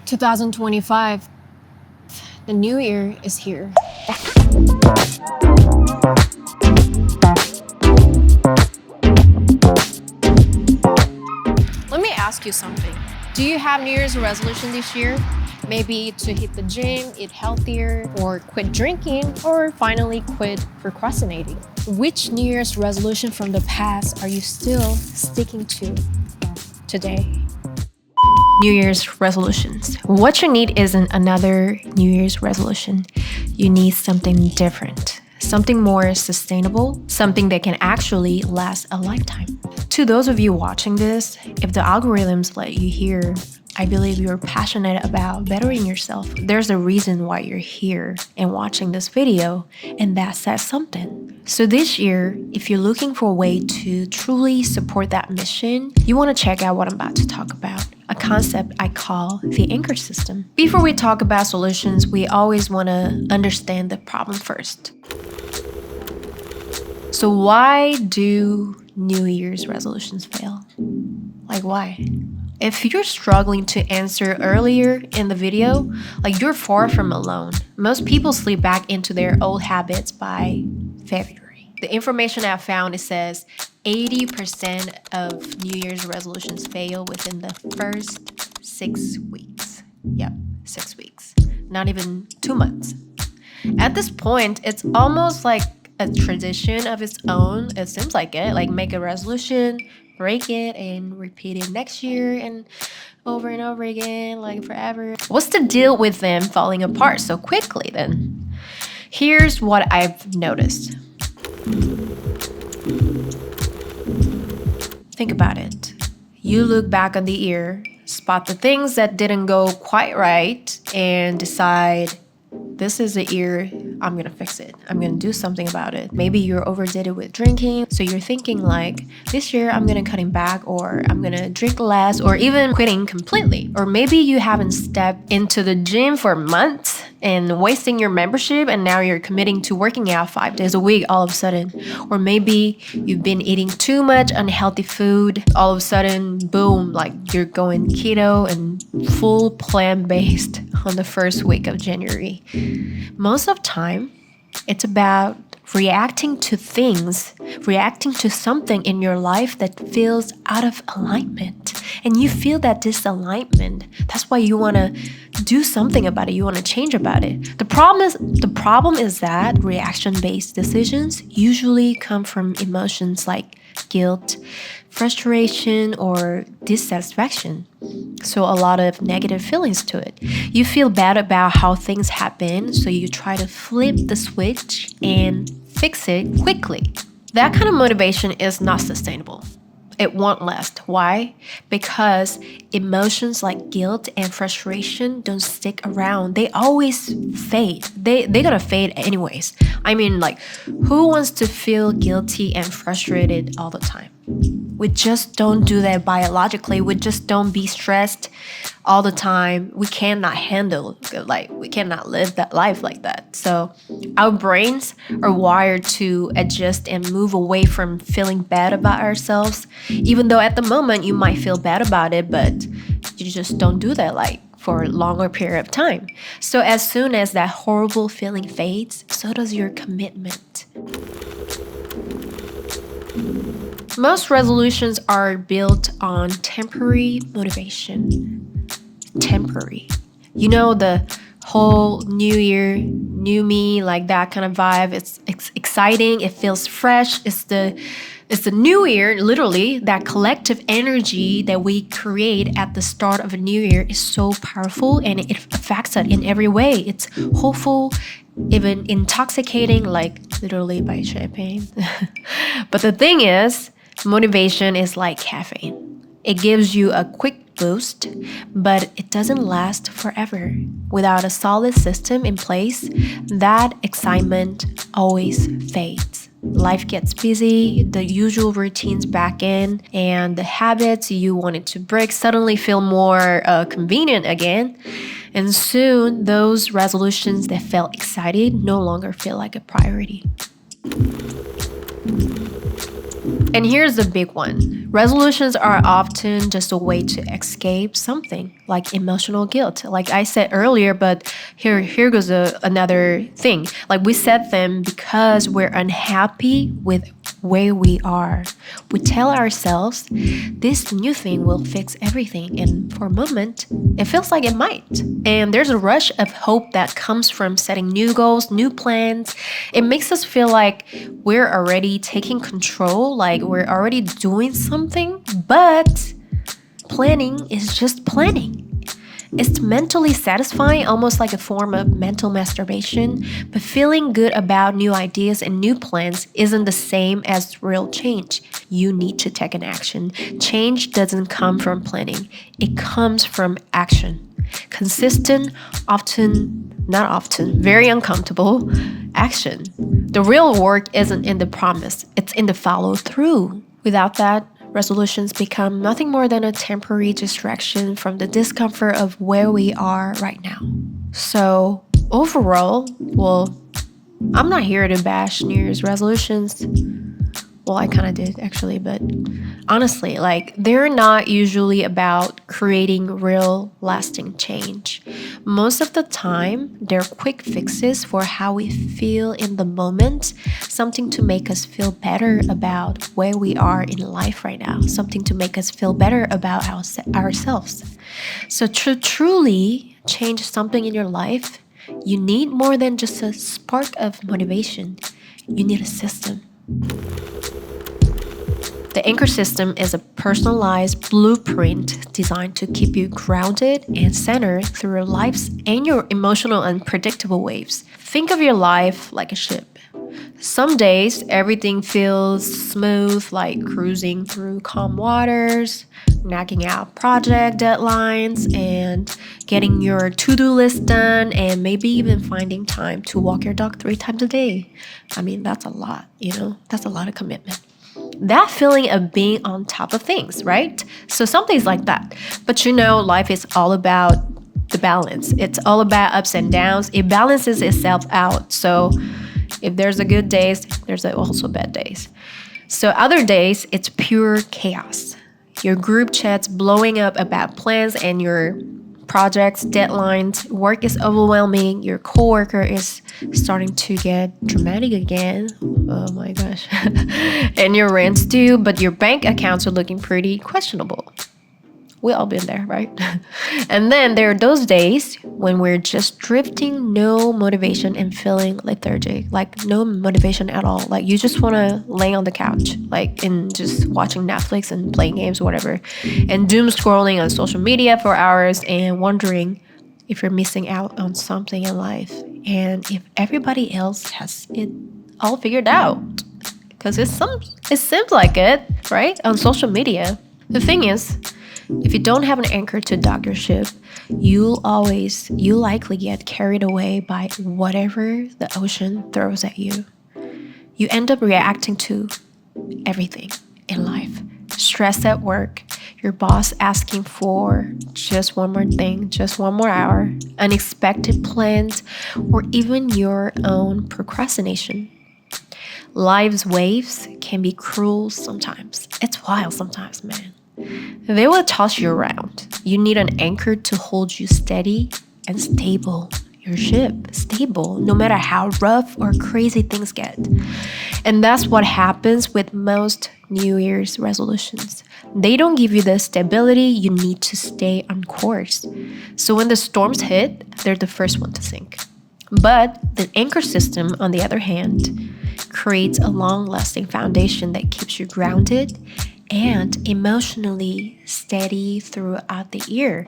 2025, the new year is here. Let me ask you something. Do you have New Year's resolution this year? Maybe to hit the gym, eat healthier, or quit drinking, or finally quit procrastinating. Which New Year's resolution from the past are you still sticking to today? New Year's resolutions. What you need isn't another New Year's resolution. You need something different, something more sustainable, something that can actually last a lifetime. To those of you watching this, if the algorithms let you hear, I believe you're passionate about bettering yourself. There's a reason why you're here and watching this video, and that says something. So this year, if you're looking for a way to truly support that mission, you want to check out what I'm about to talk about, a concept I call the anchor system. Before we talk about solutions, we always want to understand the problem first. So why do New Year's resolutions fail? Like why? If you're struggling to answer earlier in the video, you're far from alone. Most people slip back into their old habits by February. The information I found, it says 80% of New Year's resolutions fail within the first 6 weeks. Yep, 6 weeks. Not even 2 months. At this point, it's almost like a tradition of its own. It seems like it. Make a resolution, break it, and repeat it next year and over again, forever. What's the deal with them falling apart so quickly then? Here's what I've noticed. Think about it. You look back on the year, spot the things that didn't go quite right, and decide, this is the year I'm gonna fix it. I'm gonna do something about it. Maybe you overdid it with drinking, so you're thinking this year I'm gonna cutting back, or I'm gonna drink less, or even quitting completely. Or maybe you haven't stepped into the gym for months and wasting your membership, and now you're committing to working out 5 days a week all of a sudden. Or maybe you've been eating too much unhealthy food. All of a sudden, boom, you're going keto and full plant-based on the first week of January. Most of the time, it's about reacting to something in your life that feels out of alignment. And you feel that disalignment. That's why you want to do something about it. You want to change about it. The problem is that reaction-based decisions usually come from emotions like guilt, frustration, or dissatisfaction. So a lot of negative feelings to it. You feel bad about how things happen, so you try to flip the switch and fix it quickly. That kind of motivation is not sustainable. It won't last. Why? Because emotions like guilt and frustration don't stick around. They always fade. They're gonna fade anyways. Who wants to feel guilty and frustrated all the time? We just don't do that biologically. We just don't be stressed all the time. We cannot handle, we cannot live that life like that. So our brains are wired to adjust and move away from feeling bad about ourselves, even though at the moment you might feel bad about it, but you just don't do that for a longer period of time. So as soon as that horrible feeling fades, so does your commitment. Most resolutions are built on temporary motivation. Temporary. You know, the whole new year, new me, that kind of vibe. It's exciting. It feels fresh. It's the new year, literally. That collective energy that we create at the start of a new year is so powerful, and it affects us in every way. It's hopeful, even intoxicating, literally by champagne. But the thing is, motivation is like caffeine. It gives you a quick boost, but it doesn't last forever. Without a solid system in place, that excitement always fades. Life gets busy, the usual routines back in, and the habits you wanted to break suddenly feel more convenient again. And soon, those resolutions that felt exciting no longer feel like a priority. And here's the big one. Resolutions are often just a way to escape something like emotional guilt. Like I said earlier, but here goes another thing. Like we set them because we're unhappy with where we are. We tell ourselves this new thing will fix everything, and for a moment, it feels like it might. And there's a rush of hope that comes from setting new goals, new plans. It makes us feel like we're already taking control, like we're already doing something, but planning is just planning. It's mentally satisfying, almost like a form of mental masturbation, but feeling good about new ideas and new plans isn't the same as real change. You need to take an action. Change doesn't come from planning, it comes from action. Consistent, not often, very uncomfortable action. The real work isn't in the promise, it's in the follow through. Without that, resolutions become nothing more than a temporary distraction from the discomfort of where we are right now. So, overall, I'm not here to bash New Year's resolutions. Well, I kind of did actually, but honestly, like they're not usually about creating real lasting change. Most of the time, they're quick fixes for how we feel in the moment, something to make us feel better about where we are in life right now, something to make us feel better about ourselves. So to truly change something in your life, you need more than just a spark of motivation. You need a system. The anchor system is a personalized blueprint designed to keep you grounded and centered through life's and your emotional unpredictable waves. Think of your life like a ship. Some days, everything feels smooth, like cruising through calm waters, knocking out project deadlines, and getting your to-do list done, and maybe even finding time to walk your dog 3 times a day. I mean, that's a lot, That's a lot of commitment. That feeling of being on top of things, right? So some days like that. But life is all about the balance. It's all about ups and downs. It balances itself out. So if there's a good days, there's also bad days. So other days, it's pure chaos. Your group chats blowing up about plans and your projects, deadlines, work is overwhelming, your coworker is starting to get dramatic again. Oh my gosh. And your rent's due, but your bank accounts are looking pretty questionable. We all been there, right? And then there are those days when we're just drifting, no motivation and feeling lethargic, like no motivation at all. Like you just want to lay on the couch, like in just watching Netflix and playing games or whatever, and doom scrolling on social media for hours and wondering if you're missing out on something in life and if everybody else has it all figured out. Because it seems like it, right? On social media. The thing is, if you don't have an anchor to dock your ship, you likely get carried away by whatever the ocean throws at you. You end up reacting to everything in life. Stress at work, your boss asking for just one more thing, just one more hour, unexpected plans, or even your own procrastination. Life's waves can be cruel sometimes. It's wild sometimes, man. They will toss you around. You need an anchor to hold you steady and stable. Your ship stable, no matter how rough or crazy things get. And that's what happens with most New Year's resolutions. They don't give you the stability you need to stay on course. So when the storms hit, they're the first one to sink. But the anchor system, on the other hand, creates a long-lasting foundation that keeps you grounded and emotionally steady throughout the year,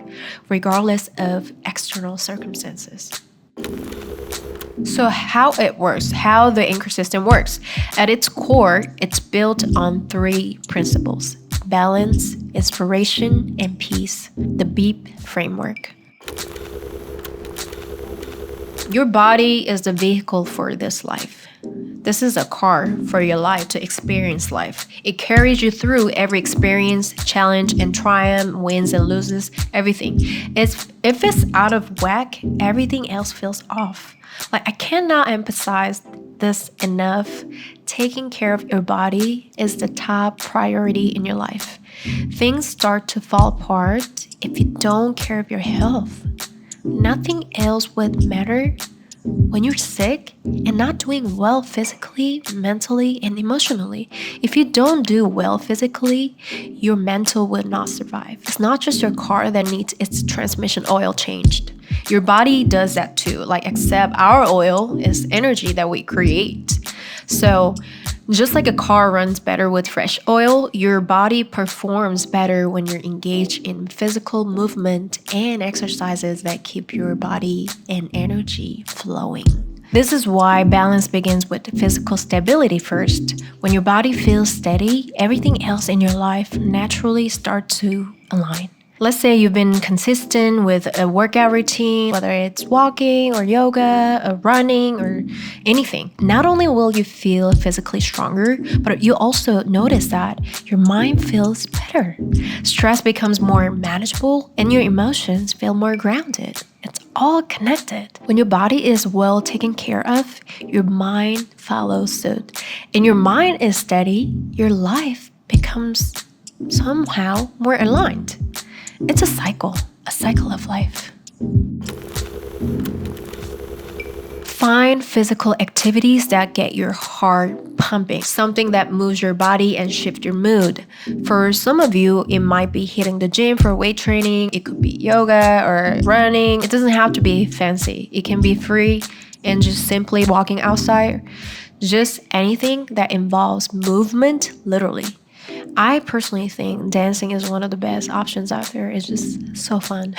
regardless of external circumstances. So how it works, how the anchor system works. At its core, it's built on 3 principles: balance, inspiration, and peace, the BEEP framework. Your body is the vehicle for this life. This is a car for your life to experience life. It carries you through every experience, challenge, and triumph, wins and loses, everything. If it's out of whack, everything else feels off. Like I cannot emphasize this enough. taking care of your body is the top priority in your life, things start to fall apart if you don't care of your health. Nothing else would matter when you're sick and not doing well physically, mentally, and emotionally. If you don't do well physically, your mental will not survive. It's not just your car that needs its transmission oil changed. Your body does that too. Like, except our oil is energy that we create. So just like a car runs better with fresh oil, your body performs better when you're engaged in physical movement and exercises that keep your body and energy flowing. This is why balance begins with physical stability first. When your body feels steady, everything else in your life naturally starts to align. Let's say you've been consistent with a workout routine, whether it's walking or yoga or running or anything. Not only will you feel physically stronger, but you also notice that your mind feels better. Stress becomes more manageable and your emotions feel more grounded. It's all connected. When your body is well taken care of, your mind follows suit. And your mind is steady, your life becomes somehow more aligned. It's a cycle of life. Find physical activities that get your heart pumping, something that moves your body and shifts your mood. For some of you, it might be hitting the gym for weight training. It could be yoga or running. It doesn't have to be fancy. It can be free and just simply walking outside. Just anything that involves movement, literally. I personally think dancing is one of the best options out there. It's just so fun.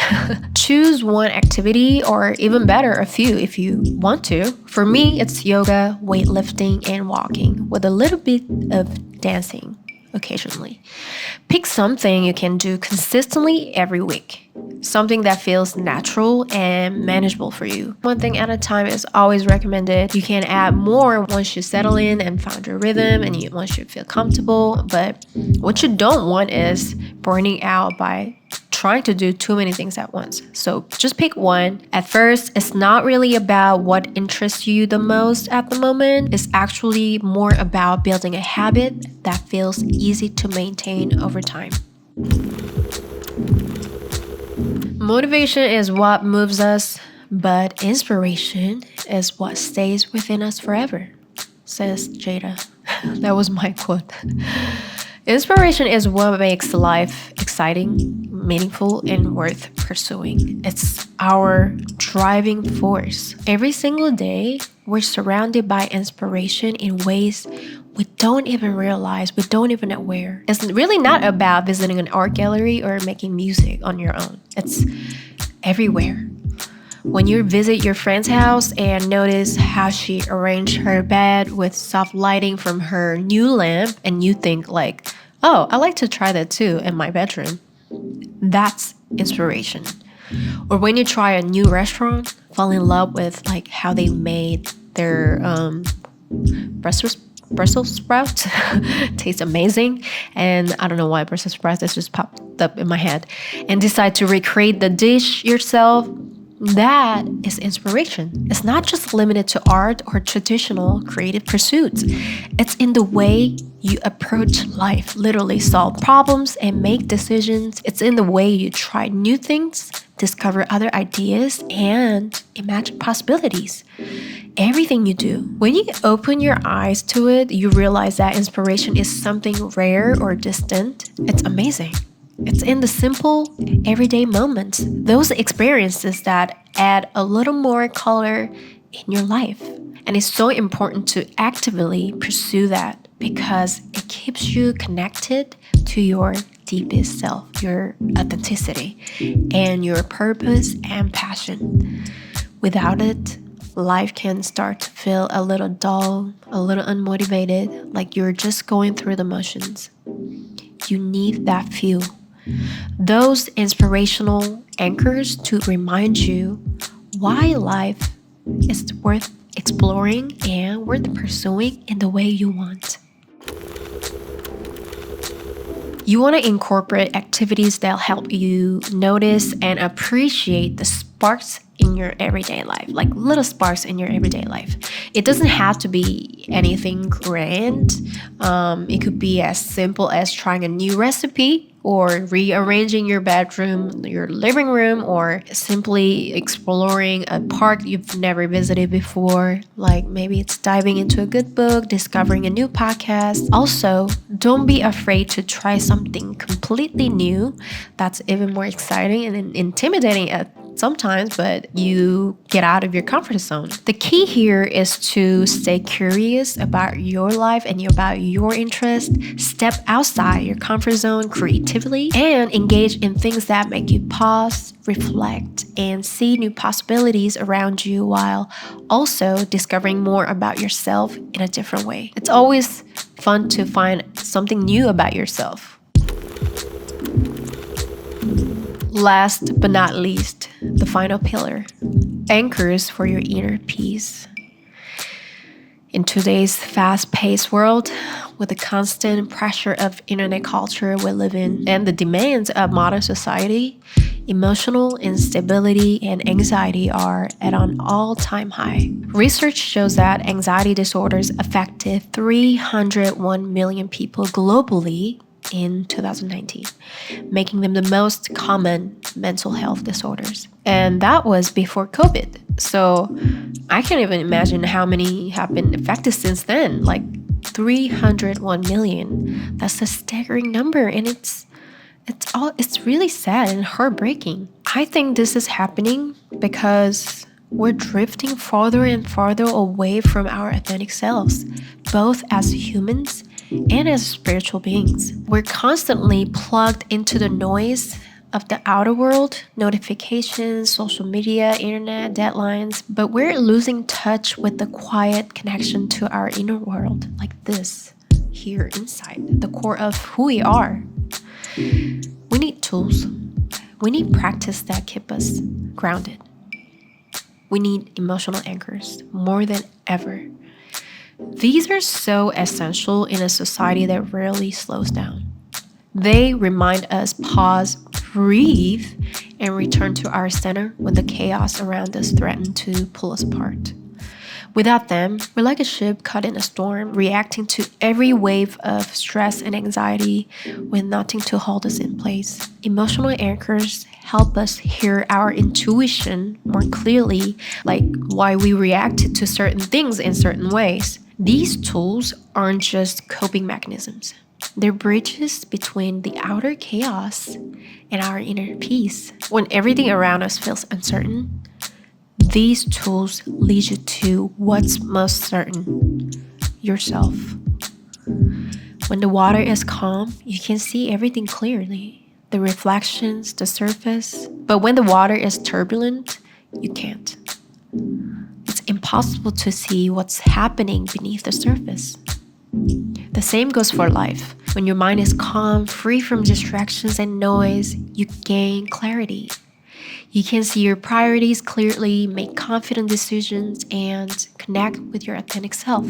Choose one activity, or even better, a few if you want to. For me, it's yoga, weightlifting, and walking with a little bit of dancing occasionally. Pick something you can do consistently every week. Something that feels natural and manageable for you. One thing at a time is always recommended. You can add more once you settle in and find your rhythm and once you feel comfortable. But what you don't want is burning out by trying to do too many things at once. So just pick one. At first, it's not really about what interests you the most at the moment. It's actually more about building a habit that feels easy to maintain over time. Motivation is what moves us, but inspiration is what stays within us forever, says Jayda. That was my quote. Inspiration is what makes life exciting, meaningful, and worth pursuing. It's our driving force. Every single day, we're surrounded by inspiration in ways we don't even realize, we don't even aware. It's really not about visiting an art gallery or making music on your own. It's everywhere. When you visit your friend's house and notice how she arranged her bed with soft lighting from her new lamp, and you think like, oh, I like to try that too in my bedroom. That's inspiration. Or when you try a new restaurant, fall in love with like how they made their Brussels sprouts taste amazing, and I don't know why Brussels sprouts just popped up in my head, and decide to recreate the dish yourself. That is inspiration. It's not just limited to art or traditional creative pursuits. It's in the way you approach life, literally solve problems and make decisions. It's in the way you try new things, discover other ideas, and imagine possibilities. Everything you do. When you open your eyes to it, you realize that inspiration is something rare or distant. It's amazing. It's in the simple, everyday moments, those experiences that add a little more color in your life. And it's so important to actively pursue that because it keeps you connected to your deepest self, your authenticity, and your purpose and passion. Without it, life can start to feel a little dull, a little unmotivated, like you're just going through the motions. You need that fuel. Those inspirational anchors to remind you why life is worth exploring and worth pursuing in the way you want. You want to incorporate activities that help you notice and appreciate the sparks in your everyday life, like little sparks in your everyday life. It doesn't have to be anything grand. It could be as simple as trying a new recipe, or rearranging your bedroom, your living room, or simply exploring a park you've never visited before. Like maybe it's diving into a good book, discovering a new podcast. Also, don't be afraid to try something completely new. That's even more exciting and intimidating at sometimes, but you get out of your comfort zone. The key here is to stay curious about your life and about your interest. Step outside your comfort zone creatively and engage in things that make you pause, reflect, and see new possibilities around you, while also discovering more about yourself in a different way. It's always fun to find something new about yourself. Last but not least, the final pillar, anchors for your inner peace. In today's fast-paced world, with the constant pressure of internet culture we live in and the demands of modern society, emotional instability and anxiety are at an all-time high. Research shows that anxiety disorders affected 301 million people globally in 2019, making them the most common mental health disorders. And that was before COVID. So I can't even imagine how many have been affected since then. Like 301 million. That's a staggering number, and it's really sad and heartbreaking. I think this is happening because we're drifting farther and farther away from our authentic selves, both as humans and as spiritual beings. We're constantly plugged into the noise of the outer world, notifications, social media, internet, deadlines, but we're losing touch with the quiet connection to our inner world, like this, here inside, the core of who we are. We need tools. We need practice that keep us grounded. We need emotional anchors more than ever. These are so essential in a society that rarely slows down. They remind us pause, breathe, and return to our center when the chaos around us threatens to pull us apart. Without them, we're like a ship caught in a storm, reacting to every wave of stress and anxiety with nothing to hold us in place. Emotional anchors help us hear our intuition more clearly, like why we react to certain things in certain ways. These tools aren't just coping mechanisms. They're bridges between the outer chaos and our inner peace. When everything around us feels uncertain, these tools lead you to what's most certain, yourself. When the water is calm, you can see everything clearly, the reflections, the surface. But when the water is turbulent, you can't. It's impossible to see what's happening beneath the surface. The same goes for life. When your mind is calm, free from distractions and noise, you gain clarity. You can see your priorities clearly, make confident decisions, and connect with your authentic self.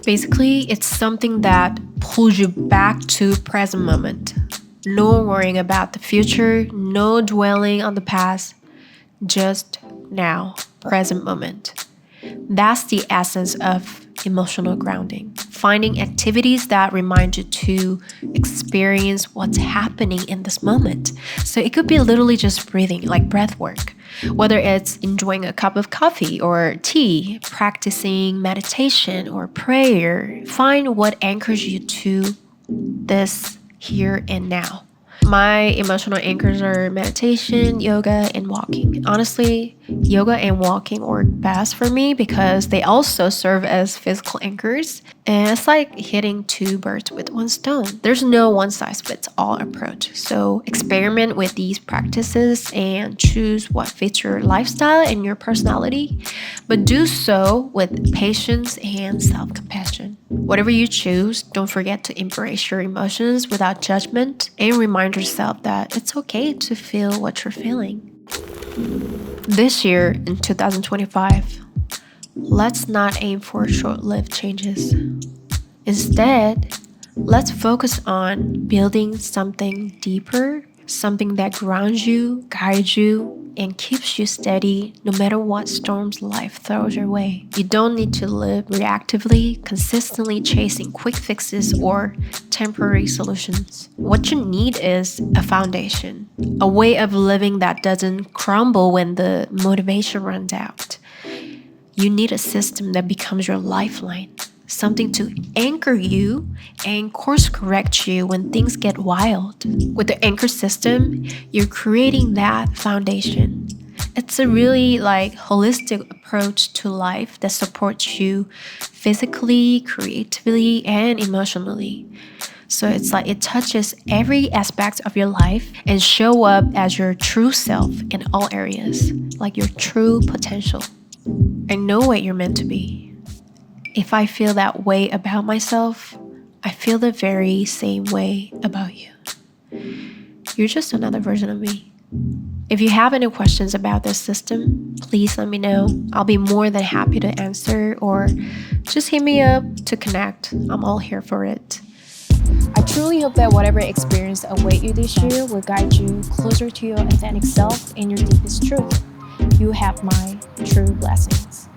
Basically, it's something that pulls you back to present moment. No worrying about the future, no dwelling on the past, just now, present moment. That's the essence of emotional grounding. Finding activities that remind you to experience what's happening in this moment. So it could be literally just breathing, like breath work. Whether it's enjoying a cup of coffee or tea, practicing meditation or prayer, find what anchors you to this here and now. My emotional anchors are meditation, yoga, and walking. Honestly, yoga and walking work best for me because they also serve as physical anchors. And it's like hitting two birds with one stone. There's no one-size-fits-all approach. So experiment with these practices and choose what fits your lifestyle and your personality. But do so with patience and self-compassion. Whatever you choose, don't forget to embrace your emotions without judgment and remind yourself that it's okay to feel what you're feeling. This year, in 2025, let's not aim for short-lived changes. Instead, let's focus on building something deeper, something that grounds you, guides you, and keeps you steady no matter what storms life throws your way. You don't need to live reactively, consistently chasing quick fixes or temporary solutions. What you need is a foundation, a way of living that doesn't crumble when the motivation runs out. You need a system that becomes your lifeline, something to anchor you and course correct you when things get wild. With the anchor system, you're creating that foundation. It's a really holistic approach to life that supports you physically, creatively, and emotionally. So it's like it touches every aspect of your life and show up as your true self in all areas, like your true potential. I know what you're meant to be. If I feel that way about myself, I feel the very same way about you. You're just another version of me. If you have any questions about this system, please let me know. I'll be more than happy to answer, or just hit me up to connect. I'm all here for it. I truly hope that whatever experience await you this year will guide you closer to your authentic self and your deepest truth. You have my true blessings.